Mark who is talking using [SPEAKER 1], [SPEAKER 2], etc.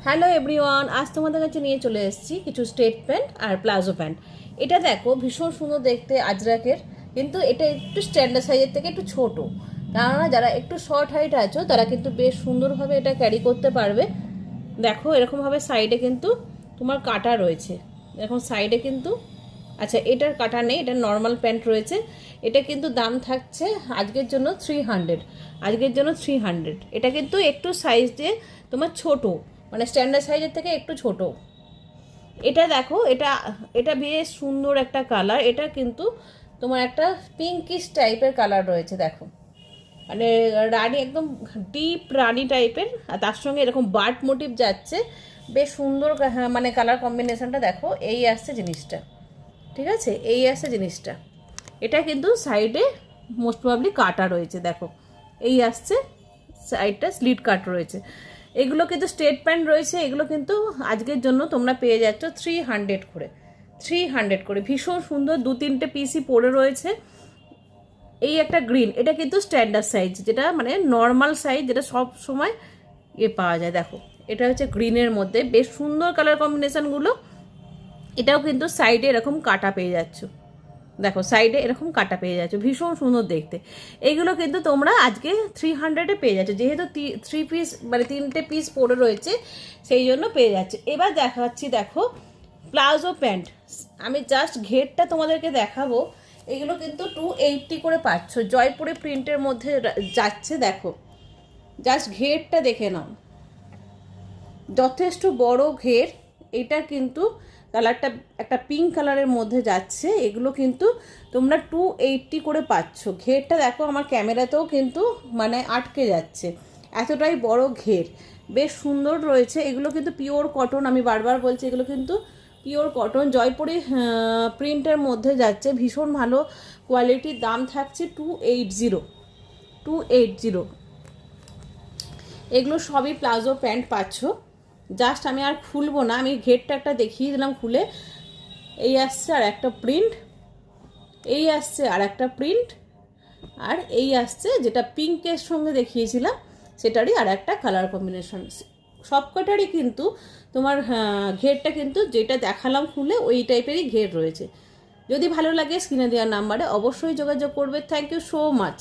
[SPEAKER 1] Hello everyone, আজ তোমাদের কাছে নিয়ে চলে এসেছি কিছু স্ট্রেট প্যান্ট আর প্লাজো প্যান্ট। এটা দেখো ভীষণ সুন্দর দেখতে আজরাকের, কিন্তু এটা একটু স্ট্যান্ডার্ড সাইজের থেকে একটু ছোট। কেননা যারা একটু শর্ট হাইট আছো তারা কিন্তু বেশ সুন্দরভাবে এটা ক্যারি করতে পারবে। দেখো এরকমভাবে সাইডে কিন্তু তোমার কাটা রয়েছে, এখন সাইডে কিন্তু আচ্ছা এটার কাটা নেই, এটা নর্মাল প্যান্ট রয়েছে। এটা কিন্তু দাম থাকছে আজকের জন্য 300, আজকের জন্য 300। এটা কিন্তু একটু সাইজ দিয়ে তোমার ছোট, মানে স্ট্যান্ডার্ড সাইজের থেকে একটু ছোট। এটা দেখো, এটা এটা বেশ সুন্দর একটা কালার। এটা কিন্তু তোমার একটা পিঙ্কিশ টাইপের কালার রয়েছে, দেখো মানে রানি, একদম ডিপ রানি টাইপের, আর তার সঙ্গে এরকম বার্ড মোটিভ যাচ্ছে, বেশ সুন্দর মানে কালার কম্বিনেশনটা দেখো। এই আসছে জিনিসটা, ঠিক আছে, এই আসছে জিনিসটা। এটা কিন্তু সাইডে মোস্ট প্রবাবলি কাটা রয়েছে, দেখো এই আসছে সাইডটা স্লিট কাট রয়েছে। এগুলো কিন্তু স্ট্রেট প্যান্ট রয়েছে, এগুলো কিন্তু আজকের জন্য তোমরা পেয়ে যাচ্ছ 300 করে, 300 করে। ভীষণ সুন্দর, 2-3টে পিসই পরে রয়েছে। এই একটা গ্রিন, এটা কিন্তু স্ট্যান্ডার্ড সাইজ, যেটা মানে নর্মাল সাইজ, যেটা সব সময় পাওয়া যায়। দেখো এটা হচ্ছে গ্রিনের মধ্যে, বেশ সুন্দর কালার কম্বিনেশনগুলো। এটাও কিন্তু সাইডে এরকম কাটা পেয়ে যাচ্ছ, দেখো সাইডে এরকম কাটা পেয়ে যাচ্ছ, ভীষণ সুন্দর দেখতে। এইগুলো কিন্তু তোমরা আজকে 300-এ পেয়ে যাচ্ছ, যেহেতু 3 পিস মানে 3টে পিস পরে রয়েছে সেই জন্য পেয়ে যাচ্ছে। এবার দেখাচ্ছি দেখো প্লাজো প্যান্ট। আমি জাস্ট ঘেরটা তোমাদেরকে দেখাবো। এগুলো কিন্তু 280 করে পাচ্ছ, জয়পুরে প্রিন্টের মধ্যে যাচ্ছে। দেখো জাস্ট ঘেরটা দেখে নাও, যথেষ্ট বড় ঘের। এটা কিন্তু কালারটা একটা পিঙ্ক কালারের মধ্যে যাচ্ছে। এগুলো কিন্তু তোমরা 280 করে পাচ্ছ। ঘেরটা দেখো, আমার ক্যামেরাতেও কিন্তু মানে আটকে যাচ্ছে, এতটাই বড় ঘের, বেশ সুন্দর রয়েছে। এগুলো কিন্তু পিওর কটন, আমি বারবার বলছি এগুলো কিন্তু পিওর কটন, জয়পুরি প্রিন্টের মধ্যে যাচ্ছে, ভীষণ ভালো কোয়ালিটির। দাম থাকছে 280। এগুলো সবই প্লাজো প্যান্ট পাচ্ছ। জাস্ট আমি আর খুলবো না, আমি ঘেরটা একটা দেখিয়ে দিলাম খুলে। এই আসছে আর একটা প্রিন্ট, এই আসছে আর একটা প্রিন্ট, আর এই আসছে যেটা পিঙ্কের সঙ্গে দেখিয়েছিলাম সেটারই আর একটা কালার কম্বিনেশন। সবকটারই কিন্তু তোমার ঘেরটা কিন্তু যেটা দেখালাম খুলে ওই টাইপেরই ঘের রয়েছে। যদি ভালো লাগে স্ক্রিনে দেওয়ার নাম্বারে অবশ্যই যোগাযোগ করবে। Thank you so much.